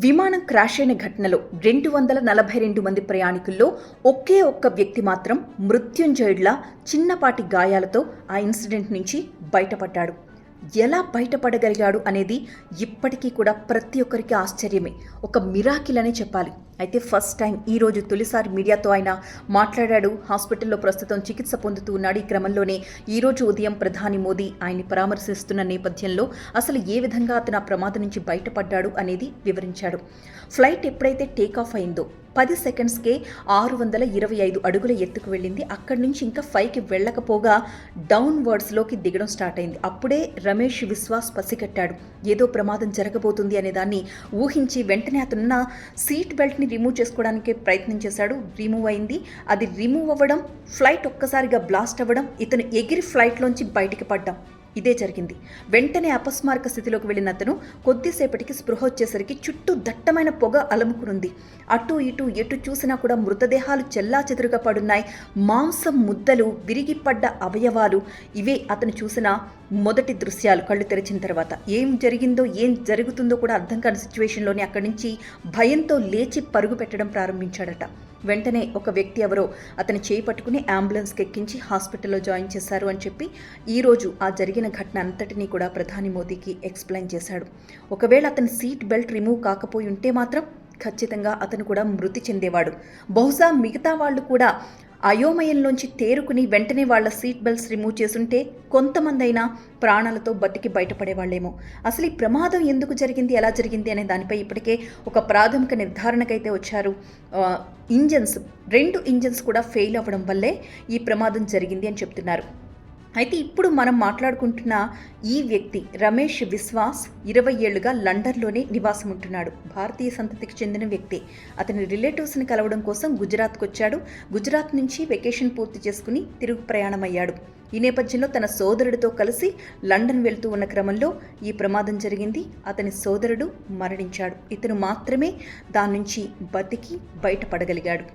విమానం క్రాష్ అయిన ఘటనలో 242 మంది ప్రయాణికుల్లో ఒకే ఒక్క వ్యక్తి మాత్రం మృత్యుంజయుడిలా చిన్నపాటి గాయాలతో ఆ ఇన్సిడెంట్ నుంచి బయటపడ్డాడు. ఎలా బయటపడగలిగాడు అనేది ఇప్పటికీ కూడా ప్రతి ఒక్కరికి ఆశ్చర్యమే, ఒక మిరాకిల్ అనే చెప్పాలి. అయితే ఫస్ట్ టైం ఈరోజు తొలిసారి మీడియాతో ఆయన మాట్లాడాడు. హాస్పిటల్లో ప్రస్తుతం చికిత్స పొందుతూ ఉన్నాడు. ఈ క్రమంలోనే ఈరోజు ఉదయం ప్రధాని మోదీ ఆయన్ని పరామర్శిస్తున్న నేపథ్యంలో అసలు ఏ విధంగా అతను ఆ ప్రమాదం నుంచి బయటపడ్డాడు అనేది వివరించాడు. ఫ్లైట్ ఎప్పుడైతే టేకాఫ్ అయిందో 10 సెకండ్స్కే 625 అడుగుల ఎత్తుకు వెళ్ళింది. అక్కడి నుంచి ఇంకా 5కి వెళ్ళకపోగా డౌన్ వర్డ్స్లోకి దిగడం స్టార్ట్ అయింది. అప్పుడే రమేష్ విశ్వాస్ పసిగట్టాడు, ఏదో ప్రమాదం జరగబోతుంది అనే దాన్ని ఊహించి వెంటనే అతనున్న సీట్ బెల్ట్ని రిమూవ్ చేసుకోవడానికి ప్రయత్నం చేశాడు. రిమూవ్ అయింది. అది రిమూవ్ అవ్వడం, ఫ్లైట్ ఒక్కసారిగా బ్లాస్ట్ అవ్వడం, ఇతను ఎగిరి ఫ్లైట్లోంచి బయటికి పడ్డాం. ఇదే జరిగింది. వెంటనే అపస్మారక స్థితిలోకి వెళ్ళిన అతను కొద్దిసేపటికి స్పృహ వచ్చేసరికి చుట్టూ దట్టమైన పొగ అలముకునుంది. అటు ఇటు ఎటు చూసినా కూడా మృతదేహాలు చెల్లాచెదురుగా పడున్నాయి. మాంసం ముద్దలు, విరిగిపడ్డ అవయవాలు, ఇవే అతను చూసిన మొదటి దృశ్యాలు. కళ్ళు తెరిచిన తర్వాత ఏం జరిగిందో ఏం జరుగుతుందో కూడా అర్థం కాని సిచ్యువేషన్లోనే అక్కడి నుంచి భయంతో లేచి పరుగు పెట్టడం ప్రారంభించాడట. వెంటనే ఒక వ్యక్తి ఎవరో అతని చేయి పట్టుకుని అంబులెన్స్కి ఎక్కించి హాస్పిటల్లో జాయిన్ చేశారు అని చెప్పి ఈరోజు ఆ జరిగిన ఘటన అంతటినీ కూడా ప్రధాని మోదీకి ఎక్స్ప్లెయిన్ చేశాడు. ఒకవేళ అతని సీట్ బెల్ట్ రిమూవ్ కాకపోయి ఉంటే మాత్రం ఖచ్చితంగా అతను కూడా మృతి చెందేవాడు. బహుశా మిగతా వాళ్ళు కూడా అయోమయంలోంచి తేరుకుని వెంటనే వాళ్ళ సీట్ బెల్ట్స్ రిమూవ్ చేసుంటే కొంతమంది అయినా ప్రాణాలతో బతికి బయటపడేవాళ్ళేమో. అసలు ఈ ప్రమాదం ఎందుకు జరిగింది, ఎలా జరిగింది అనే దానిపై ఇప్పటికే ఒక ప్రాథమిక నిర్ధారణకైతే వచ్చారు. ఇంజన్స్ 2 ఇంజన్స్ కూడా ఫెయిల్ అవ్వడం వల్లే ఈ ప్రమాదం జరిగింది అని చెప్తున్నారు. అయితే ఇప్పుడు మనం మాట్లాడుకుంటున్న ఈ వ్యక్తి రమేష్ విశ్వాస్ 20 ఏళ్లుగా లండన్లోనే నివాసం ఉంటున్నాడు. భారతీయ సంతతికి చెందిన వ్యక్తి. అతని రిలేటివ్స్ని కలవడం కోసం గుజరాత్కు వచ్చాడు. గుజరాత్ నుంచి వెకేషన్ పూర్తి చేసుకుని తిరుగు ప్రయాణమయ్యాడు. ఈ నేపథ్యంలో తన సోదరుడితో కలిసి లండన్ వెళ్తూ ఉన్న క్రమంలో ఈ ప్రమాదం జరిగింది. అతని సోదరుడు మరణించాడు. ఇతను మాత్రమే దాని నుంచి బతికి బయటపడగలిగాడు.